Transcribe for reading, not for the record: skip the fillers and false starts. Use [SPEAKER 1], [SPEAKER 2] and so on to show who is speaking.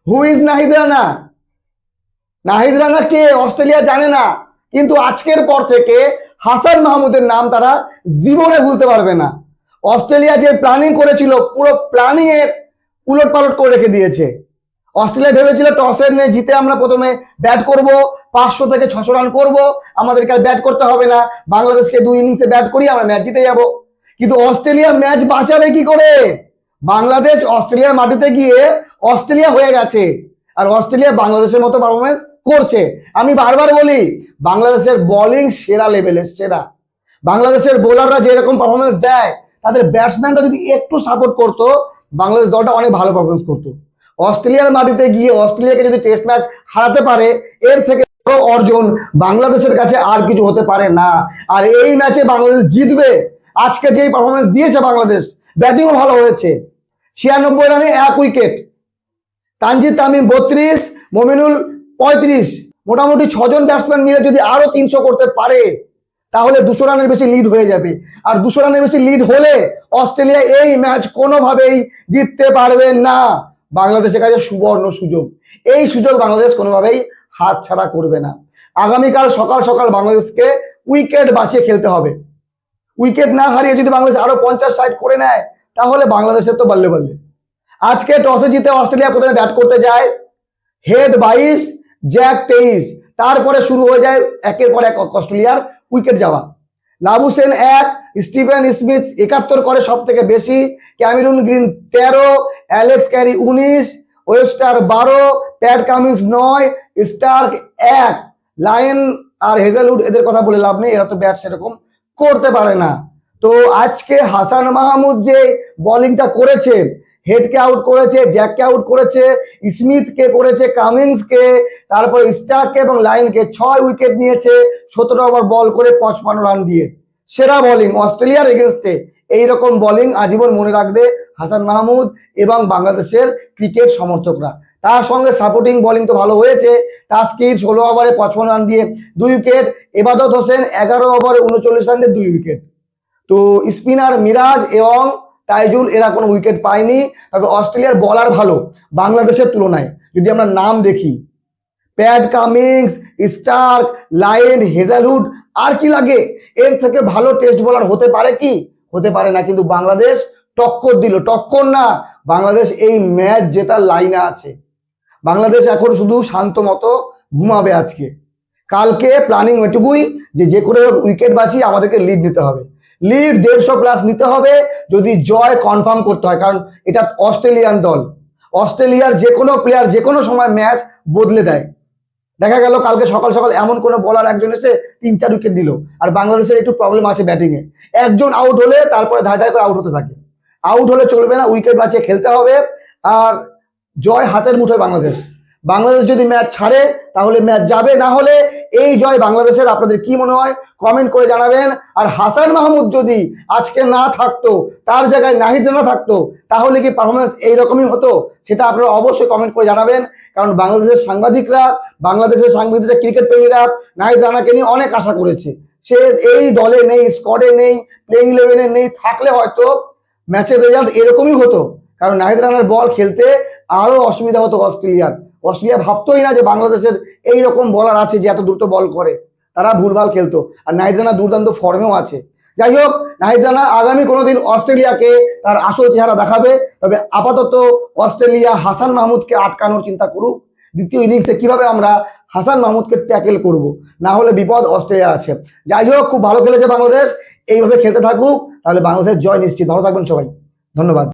[SPEAKER 1] Who is Nahid Rana? Nahid Rana K Australia জানে না, কিন্তু আজকের পর থেকে হাসান মাহমুদের নাম তারা জীবনে ভুলতে পারবে না। অস্ট্রেলিয়া যে প্ল্যানিং করেছিল, পুরো প্ল্যানিং এর উলট পালট করে রেখে দিয়েছে। অস্ট্রেলিয়া ভেবেছিল টসে জিতে আমরা প্রথমে ব্যাট করব, 500 থেকে 600 রান করব, আমাদেরকে আর ব্যাট করতে হবে না, বাংলাদেশকে 2 ইনিংসে ব্যাট করি আমরা ম্যাচ জিতে যাব। কিন্তু অস্ট্রেলিয়া ম্যাচ বাঁচাবে কি করে? বাংলাদেশ অস্ট্রেলিয়ার মাটিতে গিয়ে অস্ট্রেলিয়া হয়ে গেছে, আর অস্ট্রেলিয়া বাংলাদেশের মতো পারফরমেন্স করছে। আমি বারবার বলি, বাংলাদেশের বোলিং সেরা লেভেলের, সেরা। বাংলাদেশের বোলাররা যেরকম পারফরমেন্স দেয়, তাদের ব্যাটসম্যানরা যদি একটু সাপোর্ট করতো, বাংলাদেশ দলটা অনেক ভালো পারফরমেন্স করতো। অস্ট্রেলিয়ার মাটিতে গিয়ে অস্ট্রেলিয়াকে যদি টেস্ট ম্যাচ হারাতে পারে, এর থেকে বড় অর্জন বাংলাদেশের কাছে আর কিছু হতে পারে না। আর এই ম্যাচে বাংলাদেশ জিতবে। আজকে যেই পারফরমেন্স দিয়েছে বাংলাদেশ, ব্যাটিংও ভালো হয়েছে। 96 রানে 1 উইকেট, তানজিদ তামিম 32, মমিনুল 35, মোটামুটি 6 জন ব্যাটসম্যান মিলে যদি আরো 300 করতে পারে, তাহলে 200 রানের বেশি লিড হয়ে যাবে। আর 200 রানের বেশি লিড হলে অস্ট্রেলিয়া এই ম্যাচ কোনোভাবেই জিততে পারবে না। বাংলাদেশের কাছে সুবর্ণ সুযোগ, এই সুযোগ বাংলাদেশ কোনোভাবেই হাত ছাড়া করবে না। আগামীকাল সকাল সকাল বাংলাদেশকে উইকেট বাঁচিয়ে খেলতে হবে। উইকেট না হারিয়ে যদি বাংলাদেশ আরো 50-60 করে নেয়, তাহলে বাংলাদেশের তো বললে বললে। আজকে টসে জিতে অস্ট্রেলিয়া প্রথমে ব্যাট করতে যায়, হেড 22, জ্যাক 23, তারপরে শুরু হয়ে যায় একের পর এক অস্ট্রেলিয়ার উইকেট যাওয়া। লাবুসেন 1, স্টিভেন স্মিথ 71 করে সব থেকে বেশি, Cameron Green 13, Alex Carey 19, Webster 12, Pat Cummins 9, Starc 1। Lyon আর হেজেলউড এদের কথা বলে লাভ নেই, এরা তো ব্যাট সেরকম করতে পারে না। তো আজকে হাসান মাহমুদ যে বোলিংটা করেছে, হেডকে আউট করেছে, জ্যাককে আউট করেছে, স্মিথকে করেছে, কামিন্সকে, তারপর স্টার্ককে এবং লাইনকে 6 উইকেট নিয়েছে 17 ওভার বল করে 55 রান দিয়ে। সেরা বোলিং অস্ট্রেলিয়ার এগেনস্টে। এইরকম বোলিং আজীবন মনে রাখবে হাসান মাহমুদ এবং বাংলাদেশের ক্রিকেট সমর্থকরা। তার সঙ্গে সাপোর্টিং বোলিং তো ভালো হয়েছে। তাসকির 16 ওভারে 55 রান দিয়ে 2 উইকেট, এবাদত হোসেন 11 ওভারে 39 রান দিয়ে 2 উইকেট। তো স্পিনার মিরাজ এবং তাইজুল এরা কোনো উইকেট পায়নি। তবে অস্ট্রেলিয়ার বলার ভালো বাংলাদেশের তুলনায়। যদি আমরা নাম দেখি, Pat Cummins, Starc, Lyon, Hazlewood, আর কি লাগে? এর থেকে ভালো টেস্ট বোলার হতে পারে কি? হতে পারে না। কিন্তু বাংলাদেশ টক্কর দিল, টক্কর না, বাংলাদেশ এই ম্যাচ জেতার লাইনে আছে। বাংলাদেশ এখন শুধু শান্ত মতো ঘুমাবে। আজকে কালকে প্ল্যানিং এটুকুই যে করে উইকেট বাঁচিয়ে আমাদেরকে লিড নিতে হবে। লিড 150+ নিতে হবে যদি জয় কনফার্ম করতে হয়, কারণ এটা অস্ট্রেলিয়ান দল। অস্ট্রেলিয়ার যে কোনো প্লেয়ার যে কোনো সময় ম্যাচ বদলে দেয়। দেখা গেল কালকে সকাল সকাল এমন কোনো বলার একজন এসে 3-4 উইকেট দিল। আর বাংলাদেশের একটু প্রবলেম আছে ব্যাটিংয়ে, একজন আউট হলে তারপরে ধায় ধায় করে আউট হতে থাকে। আউট হলে চলবে না, উইকেট বাঁচিয়ে খেলতে হবে। আর জয় হাতের মুঠোয় বাংলাদেশ। বাংলাদেশ যদি ম্যাচ ছাড়ে তাহলে ম্যাচ যাবে, না হলে এই জয় বাংলাদেশের। আপনাদের কি মনে হয় কমেন্ট করে জানাবেন। আর হাসান মাহমুদ যদি আজকে না থাকতো, তার জায়গায় নাহিদ রানা থাকতো, তাহলে কি পারফরমেন্স এইরকমই হতো? সেটা আপনারা অবশ্যই কমেন্ট করে জানাবেন। কারণ বাংলাদেশের সাংবাদিকরা, বাংলাদেশের সাংবাদিকরা, ক্রিকেট প্রেমীরা নাহিদ রানাকে নিয়ে অনেক আশা করেছে। সে এই দলে নেই, স্কোয়াডে নেই, প্লেইং ইলেভেনে নেই, থাকলে হয়তো ম্যাচের রেজাল্ট এরকমই হতো। কারণ নাহিদ রানার বল খেলতে আরো অসুবিধা হতো অস্ট্রেলিয়ার। অস্ট্রেলিয়া ভাবতোই না যে বাংলাদেশের এইরকম বলার আছে যে এত দ্রুত বল করে। তারা ভুলভাল খেলতো। আর নাহিদ রানা দুর্দান্ত ফর্মেও আছে। যাই হোক, নাহিদ রানা আগামী কোনোদিন অস্ট্রেলিয়াকে তার আসল চেহারা দেখাবে। তবে আপাতত অস্ট্রেলিয়া হাসান মাহমুদকে আটকানোর চিন্তা করুক। দ্বিতীয় ইনিংসে কিভাবে আমরা হাসান মাহমুদকে ট্যাকেল করব, না হলে বিপদ অস্ট্রেলিয়া আছে। যাই হোক, খুব ভালো খেলেছে বাংলাদেশ, এইভাবে খেলতে থাকুক, তাহলে বাংলাদেশের জয় নিশ্চিত। ভালো থাকবেন সবাই, ধন্যবাদ।